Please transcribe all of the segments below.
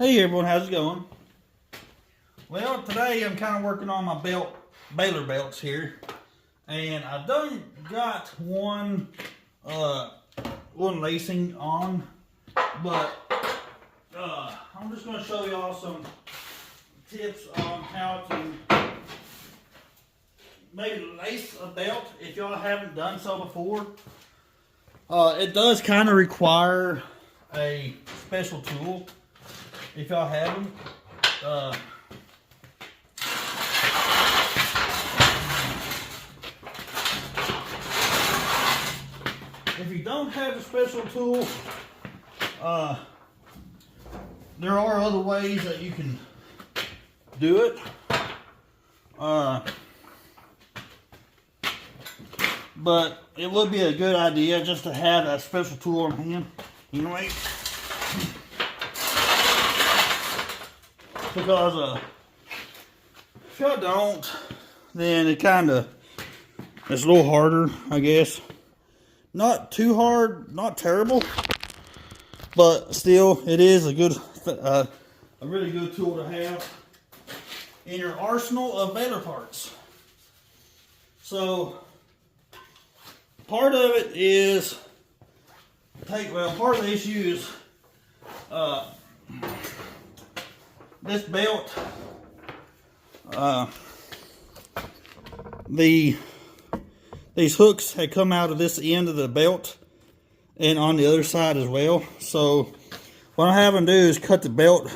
Hey everyone, how's it going? Well, today I'm kind of working on my Baler belts here, and I've got one lacing on, but I'm just going to show y'all some tips on how to maybe lace a belt if y'all haven't done so before. It does kind of require a special tool if y'all have them. If you don't have a special tool, there are other ways that you can do it. But it would be a good idea just to have a special tool on hand. Anyway, because if y'all don't, then it it's a little harder, I guess. Not too hard, not terrible, but still, it is a really good tool to have in your arsenal of Baler parts. So, part of it is part of the issue is this belt. These hooks had come out of this end of the belt and on the other side as well. So what I'm having to do is cut the belt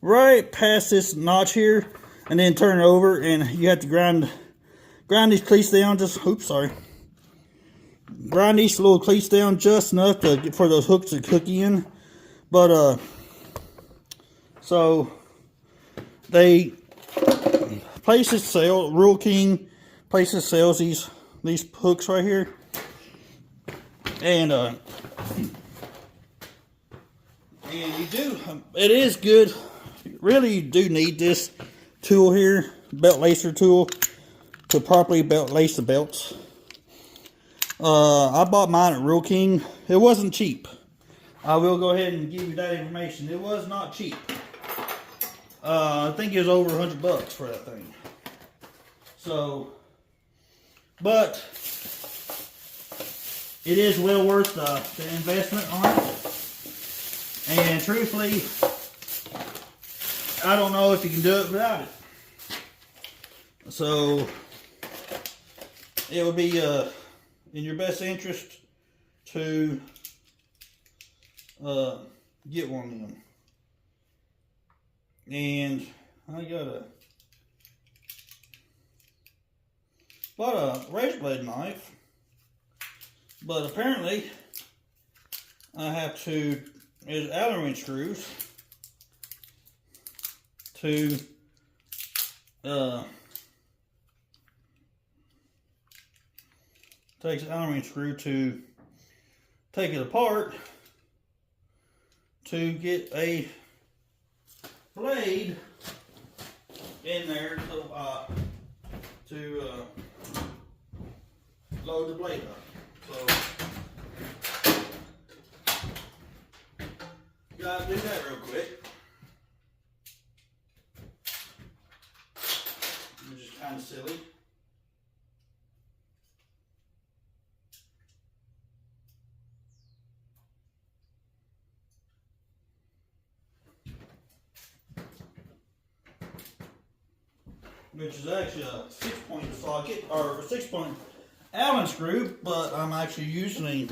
right past this notch here and then turn it over, and you have to grind these cleats down grind these little cleats down just enough for those hooks to hook in. But so they Rural King places sells these hooks right here, and it is good. Really, you do need this tool here, belt lacer tool, to properly lace the belts. I bought mine at Rural King. It wasn't cheap. I will go ahead and give you that information. It was not cheap. I think it was over $100 for that thing. So, but it is well worth the investment on it. And truthfully, I don't know if you can do it without it. So, it would be in your best interest to get one of them. And I bought a razor blade knife, but apparently I have to use Allen wrench screws to takes an Allen wrench screw to take it apart to get a blade in there to load the blade up. So, gotta do that real quick. Which is kind of silly. Which is actually a 6-point socket or a 6-point Allen screw, but I'm actually using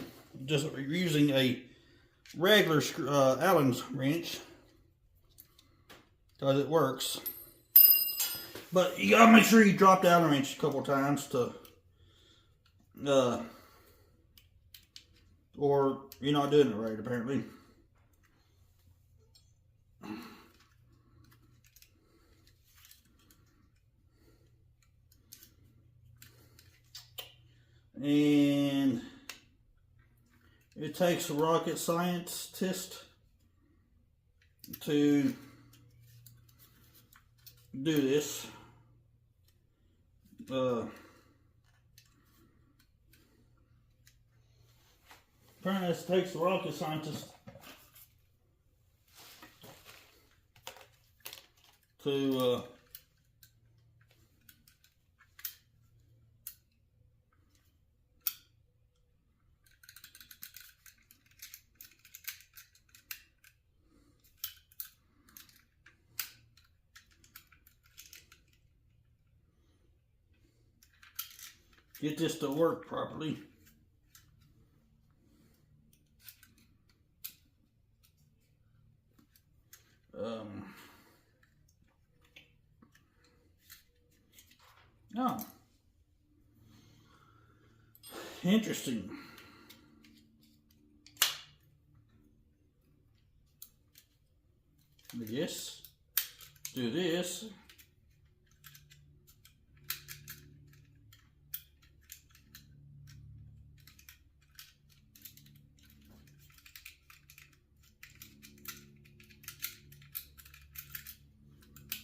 a regular Allen wrench because it works. But you gotta make sure you drop the Allen wrench a couple times or you're not doing it right, apparently. And it takes a rocket scientist to do this. Apparently it takes a rocket scientist to get this to work properly. Oh, interesting. I guess do this.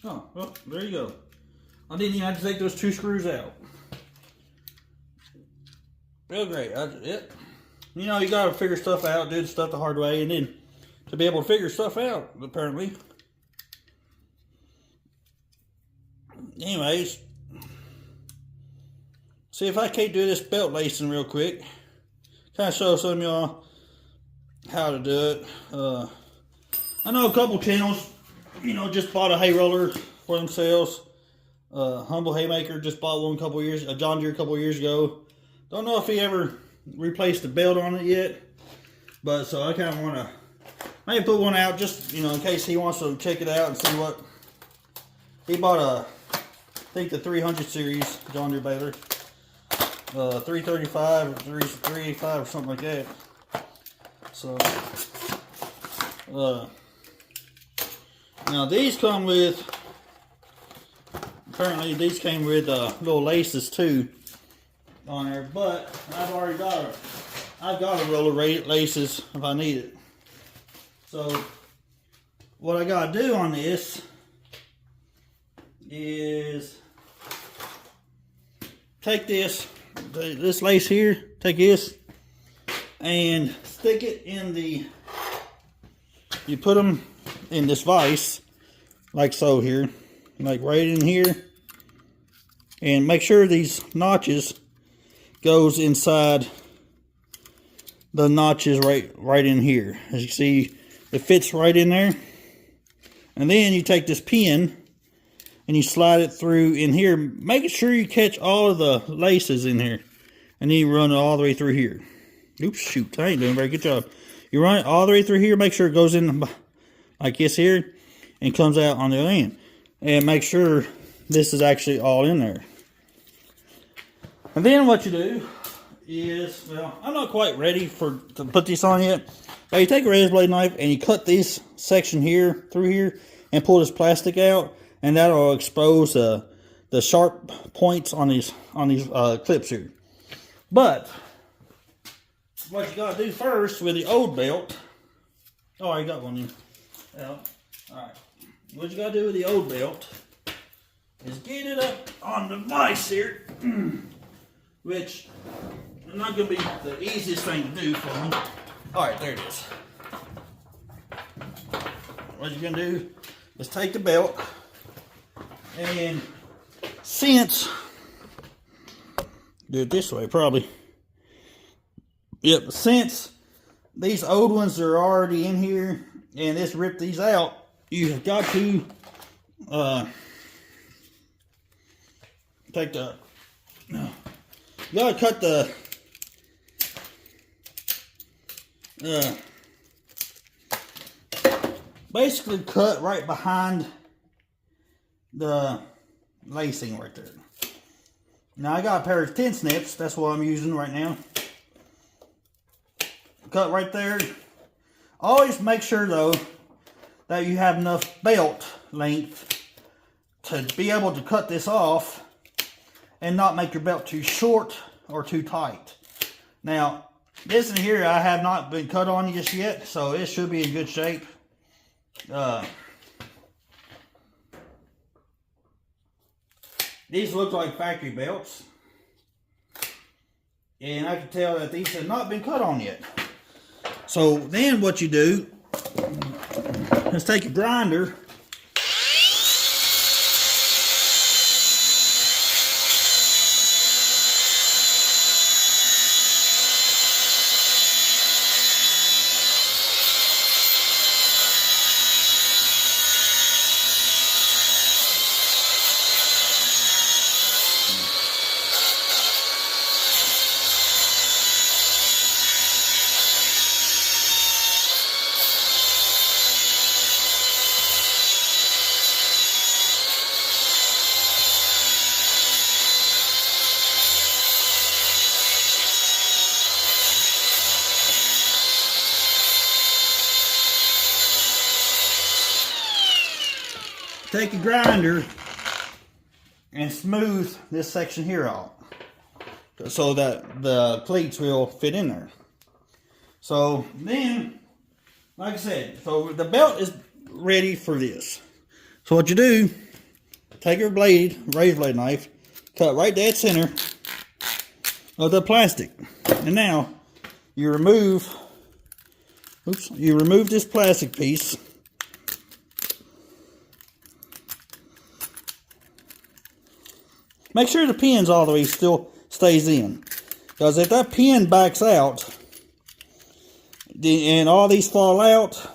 Oh, well, there you go. I didn't even have to take those 2 screws out. Real great. Yep. You know, you gotta figure stuff out, do the stuff the hard way, and then to be able to figure stuff out, apparently. Anyways, see if I can't do this belt lacing real quick. Kind of show some of y'all how to do it. I know a couple channels, you know, just bought a hay roller for themselves. Humble Haymaker just bought one a John Deere a couple years ago. Don't know if he ever replaced the belt on it yet, but so I kind of want to maybe put one out just, you know, in case he wants to check it out and see what he bought. I think the 300 series John Deere Baler, 335 or 385 or something like that. So now these come with, apparently these came with little laces too on there, but I've got a roll of laces if I need it. So what I gotta do on this is take this lace here, take this and stick it in you put them in this vise like so here, like right in here, and make sure these notches goes inside the notches right in here. As you see, it fits right in there. And then you take this pin and you slide it through in here, making sure you catch all of the laces in here, and then you run it all the way through here. Oops, shoot, I ain't doing a very good job. You run it all the way through here, make sure it goes in like this here and comes out on the other end, and make sure this is actually all in there. And then what you do is, well, I'm not quite ready to put this on yet, but you take a razor blade knife and you cut this section here through here and pull this plastic out, and that'll expose the sharp points on these clips here. But what you gotta do first with the old belt, oh, I got one in. All right, what you gotta do with the old belt is get it up on the vise here, which is not gonna be the easiest thing to do for me. All right, there it is. What you're gonna do is take the belt, and since, do it this way probably. Yep, since these old ones are already in here and it's ripped these out, you have got to take the, you gotta cut the basically cut right behind the lacing right there. Now I got a pair of 10 snips, that's what I'm using right now. Cut right there. Always make sure though that you have enough belt length to be able to cut this off and not make your belt too short or too tight. Now this in here I have not been cut on just yet, so it should be in good shape. These look like factory belts, and I can tell that these have not been cut on yet. So then what you do is take a grinder take a grinder and smooth this section here out so that the cleats will fit in there. So then, like I said, so the belt is ready for this. So what you do, take your blade, razor blade knife, cut right dead center of the plastic. And now you remove this plastic piece. Make sure the pin's all the way still stays in. Because if that pin backs out and all these fall out,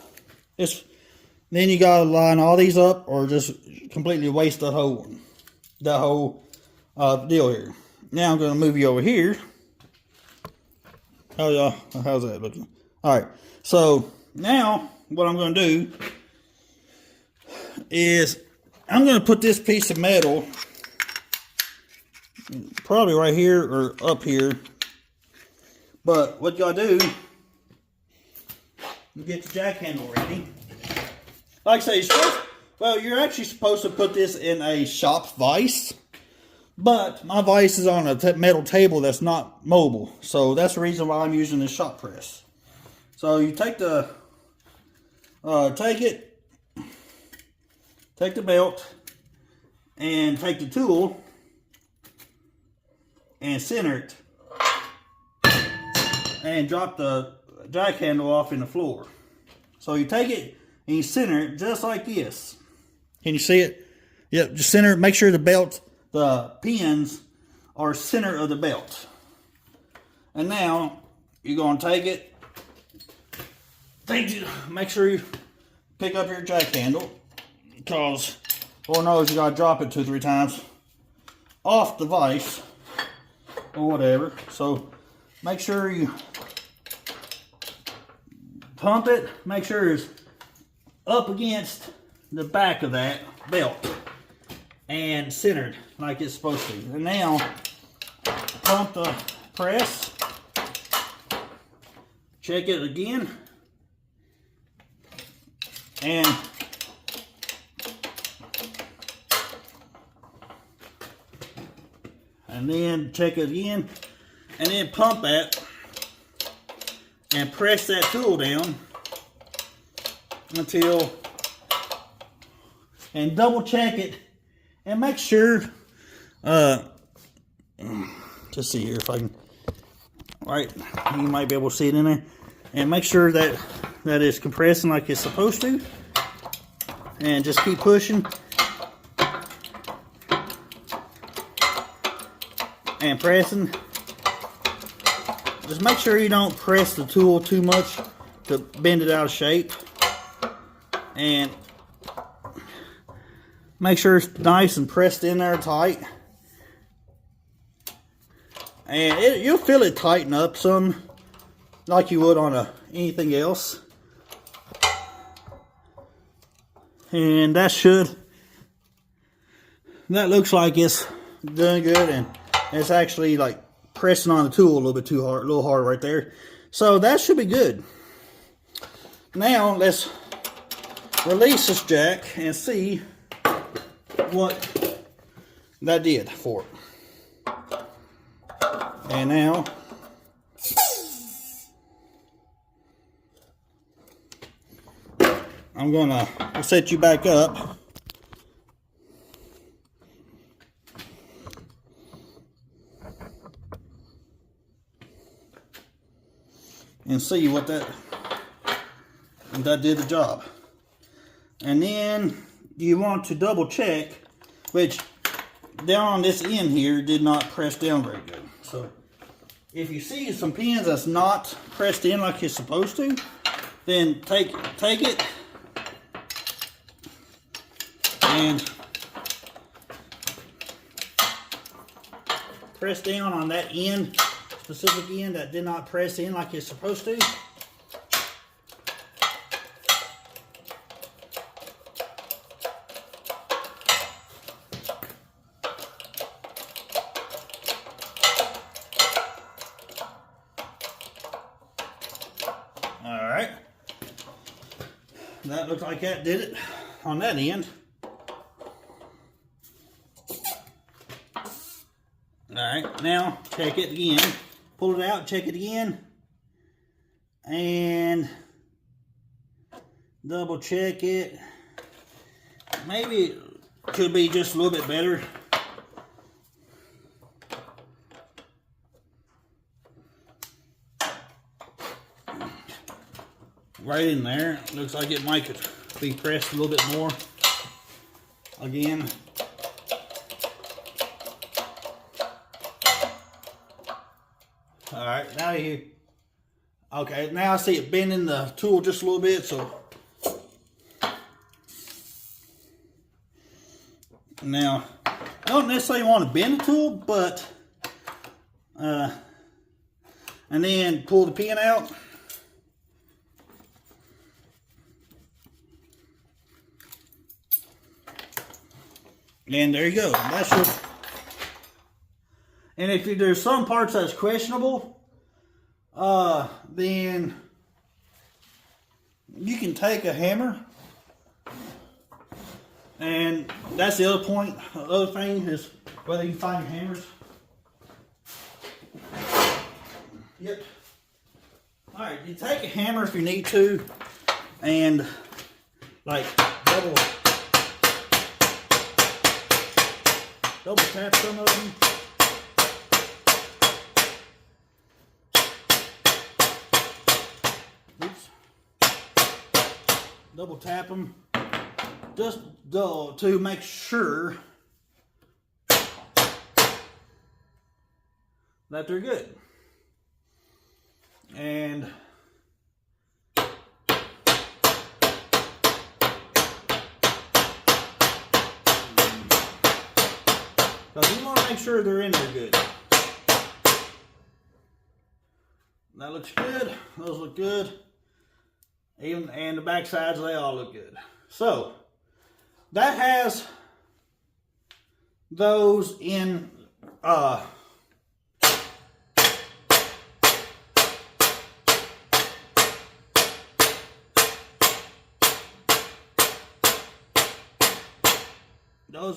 then you gotta line all these up or just completely waste that whole deal here. Now I'm gonna move you over here. How's that looking? Alright, so now what I'm gonna do is I'm gonna put this piece of metal probably right here or up here. But what you gotta do, you get the jack handle ready. Like I say, you're actually supposed to put this in a shop vise. But my vise is on a metal table that's not mobile. So that's the reason why I'm using this shop press. So you take the, take the belt and take the tool and center it and drop the jack handle off in the floor. So you take it and you center it just like this. Can you see it? Yep, just center it. Make sure the pins are center of the belt. And now you're going to take it. Make sure you pick up your jack handle, because Lord knows you got to drop it 2 or 3 times off the vise or whatever. So make sure you pump it. Make sure it's up against the back of that belt and centered like it's supposed to. And now pump the press, check it again, and then check it again, and then pump that and press that tool down until, and double check it and make sure, just see here if I can, right, you might be able to see it in there, and make sure that it's compressing like it's supposed to, and just keep pushing and pressing. Just make sure you don't press the tool too much to bend it out of shape, and make sure it's nice and pressed in there tight. And you'll feel it tighten up some, like you would on anything else. And that looks like it's doing good, and it's actually like pressing on the tool a little bit too hard, a little hard right there. So that should be good. Now let's release this jack and see what that did for it. And now I'm gonna set you back up and see what that did the job. And then you want to double check, which down on this end here did not press down very good. So if you see some pins that's not pressed in like it's supposed to, then take it and press down on that end, specific end that did not press in like it's supposed to. Alright, that looks like that did it on that end. Alright, now check it again. Pull it out, check it again. And double check it. Maybe it could be just a little bit better. Right in there. Looks like it might be pressed a little bit more. Again. Alright, now you... Okay, now I see it bending the tool just a little bit, so... Now, I don't necessarily want to bend the tool, but... and then pull the pin out. And there you go. That's your... And if there's some parts that's questionable, then you can take a hammer, and that's the other point. The other thing is whether you can find your hammers. Yep. All right, you take a hammer if you need to, and like double tap some of them. Oops. Double tap them just to make sure that they're good. And because you want to make sure they're in there good. That looks good. Those look good. Even and the back sides, they all look good. So that has those in those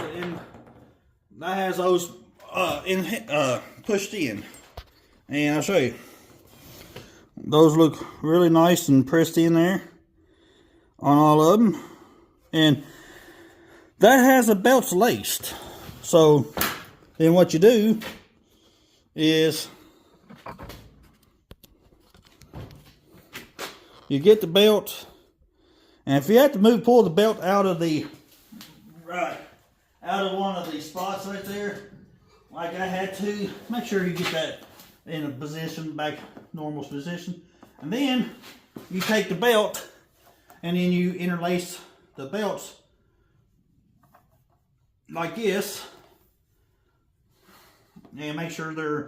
are in. That has those pushed in, and I'll show you. Those look really nice and pressed in there on all of them, and that has the belts laced. So then what you do is you get the belt, and if you have to pull the belt out of one of these spots right there, like I had to, make sure you get that in a position, back normal position. And then you take the belt and then you interlace the belts like this, and make sure they're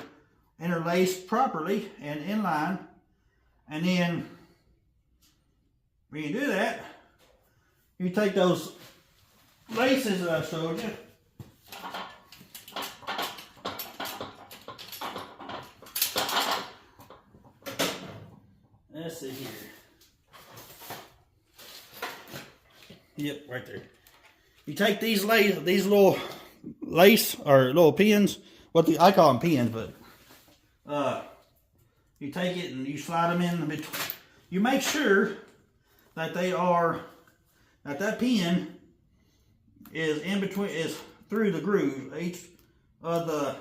interlaced properly and in line. And then when you do that, you take those laces that I showed you, let's see here. Yep, right there. You take these little lace or little pins. I call them pins, but you take it and you slide them in between. You make sure that that pin is in between, is through the groove. Each of the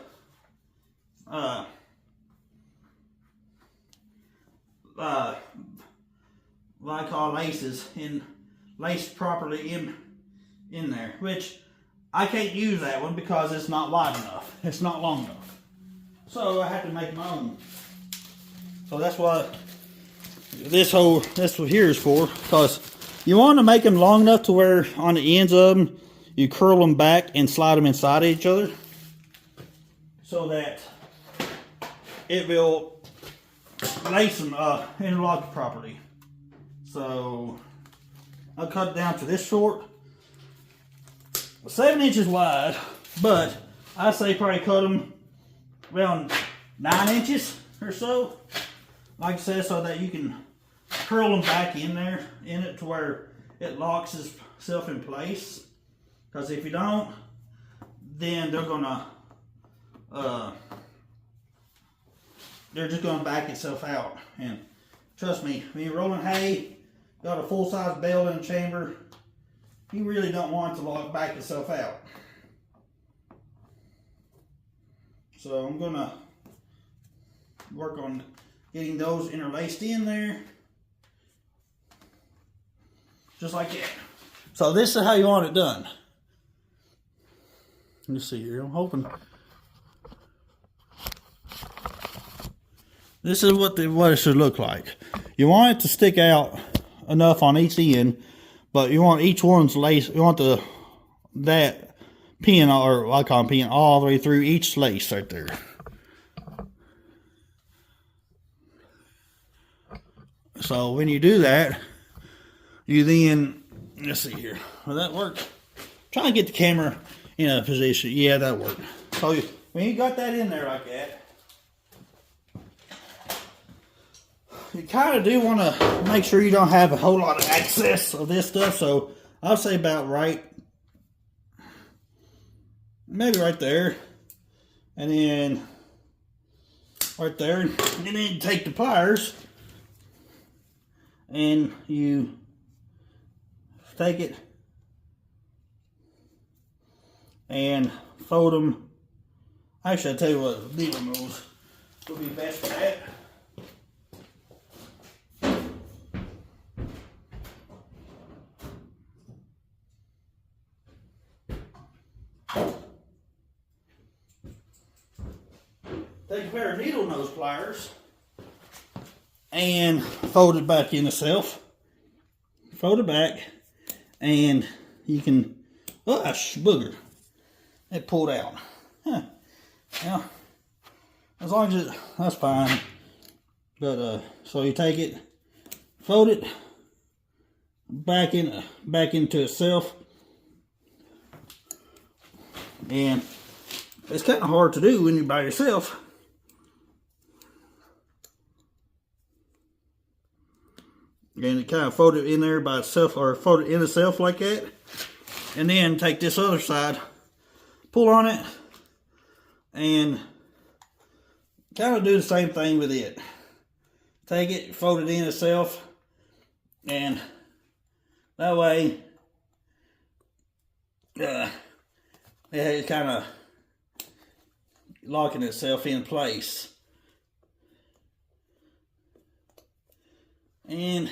what I call laces laced properly in there, which I can't use that one because it's not wide enough. It's not long enough. So I have to make my own. So that's what this here is for, because you want to make them long enough to where on the ends of them you curl them back and slide them inside of each other, so that it will lace them interlock properly. So I'll cut it down to this short, 7 inches wide, but I say probably cut them around 9 inches or so, like I said, so that you can curl them back in it to where it locks itself in place. Because if you don't, then they're gonna they're just going to back itself out. And trust me, when you're rolling hay, got a full-size belt in the chamber, you really don't want it to back itself out. So I'm going to work on getting those interlaced in there. Just like that. So this is how you want it done. Let's see here, I'm hoping. This is what it should look like. You want it to stick out enough on each end, but you want each one's lace, you want that pin, or I call them pin, all the way through each lace right there. So when you do that, you then, let's see here, will that work? Try and get the camera in a position. Yeah, that worked. So when you got that in there like that, you kind of do want to make sure you don't have a whole lot of excess of this stuff. So I'll say about maybe right there, and then right there, and then you take the pliers and you take it and fold them. Actually, I'll tell you what, needle moves will be best for that. Take a pair of needle nose pliers and fold it back in itself. Fold it back, and you can, booger, it pulled out. Huh. Now, as long as that's fine. But so you take it, fold it back into itself, and it's kind of hard to do when you're by yourself. And it kind of fold it in there by itself, or fold it in itself like that. And then take this other side, pull on it, and kind of do the same thing with it. Take it, fold it in itself, and that way it's kind of locking itself in place. And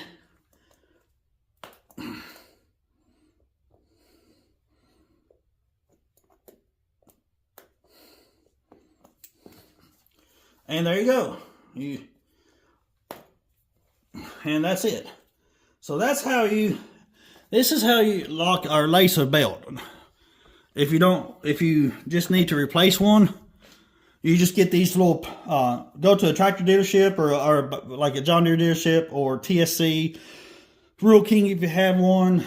there you go. And that's it. So that's how this is how you lock or lace a belt. If you just need to replace one, you just get these little, go to a tractor dealership or like a John Deere dealership or TSC, Rural King if you have one,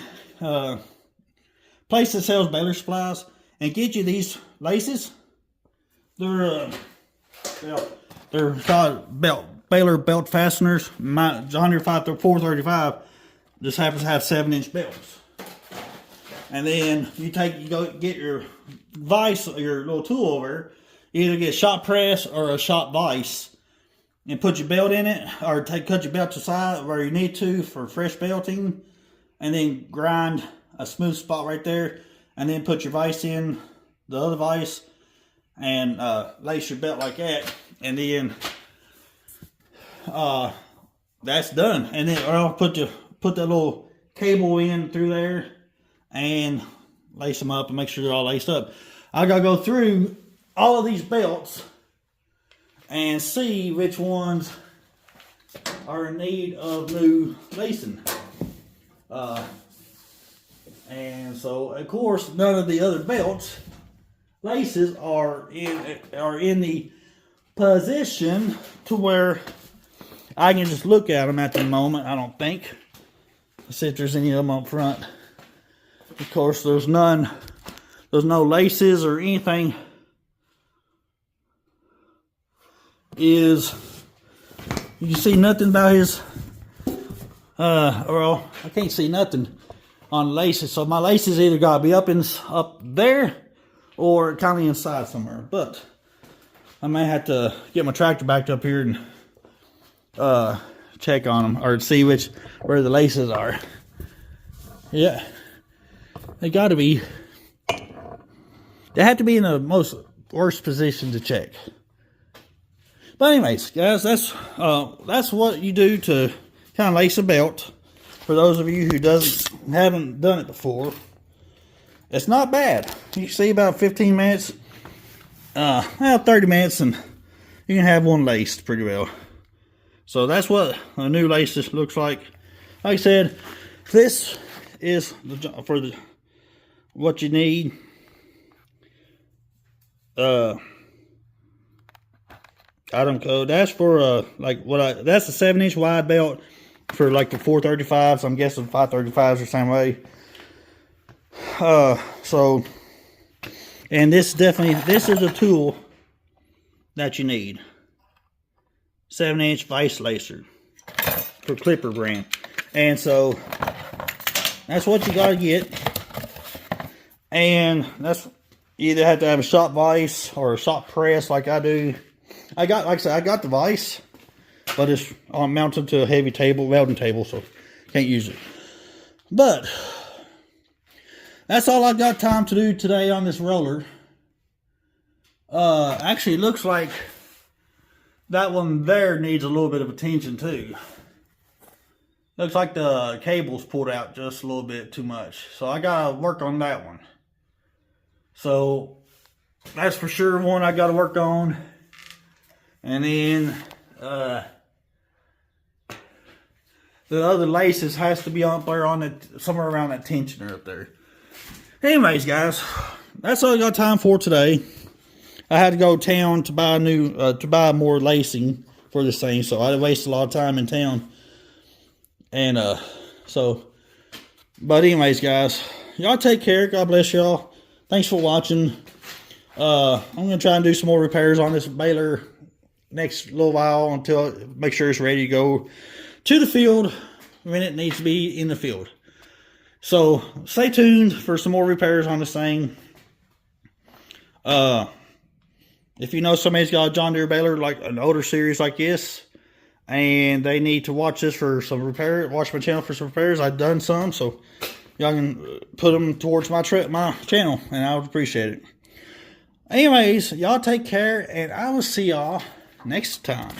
place that sells Baler supplies, and get you these laces. They're called Baler belt fasteners. My John Deere 435 just happens to have 7-inch belts. And then you go get your vise, your little tool over. You either get a shop press or a shop vise, and put your belt in it, or cut your belt to the side where you need to for fresh belting, and then grind a smooth spot right there, and then put your vise in the other vise, and lace your belt like that, and then that's done. And then I'll put that little cable in through there and lace them up and make sure they're all laced up. I gotta go through all of these belts and see which ones are in need of new lacing. And so, of course, none of the other belts laces are in the position to where I can just look at them at the moment. I don't think. Let's see if there's any of them up front. Of course, there's none. There's no laces or anything. You see nothing about his, well, I can't see nothing on laces. So my laces either gotta be up there or kind of inside somewhere. But I may have to get my tractor backed up here and check on them, or see where the laces are. Yeah, they got to be. They have to be in the most worst position to check. But anyways, guys, that's what you do to kind of lace a belt. For those of you who haven't done it before, it's not bad. You see about 15 minutes, well, 30 minutes, and you can have one laced pretty well. So that's what a new lace looks like. Like I said, this is what you need. Item code. That's for that's a 7-inch wide belt for like the 435s. I'm guessing 535s are the same way. So, and this is a tool that you need. 7-inch vice lacer for Clipper brand, and so that's what you gotta get. And that's, you either have to have a shop vise or a shop press like I do. Like I said, I got the vise, but it's mounted to a heavy table, welding table, so can't use it. But that's all I got time to do today on this roller. Actually, it looks like that one there needs a little bit of attention too. Looks like the cable's pulled out just a little bit too much, so I gotta work on that one. So that's for sure one I gotta work on. And then the other laces has to be up there on it, somewhere around that tensioner up there. Anyways, guys, that's all I got time for today. I had to go to town to buy more lacing for this thing, so I wasted a lot of time in town. And but anyways, guys, y'all take care. God bless y'all. Thanks for watching. I'm gonna try and do some more repairs on this Baler next little while until make sure it's ready to go to the field when it needs to be in the field. So stay tuned for some more repairs on this thing. If you know somebody's got a John Deere Baler, like an older series like this, and they need to watch this for some repair, watch my channel for some repairs, I've done some, so y'all can put them towards my channel, and I would appreciate it. Anyways, y'all take care, and I will see y'all next time.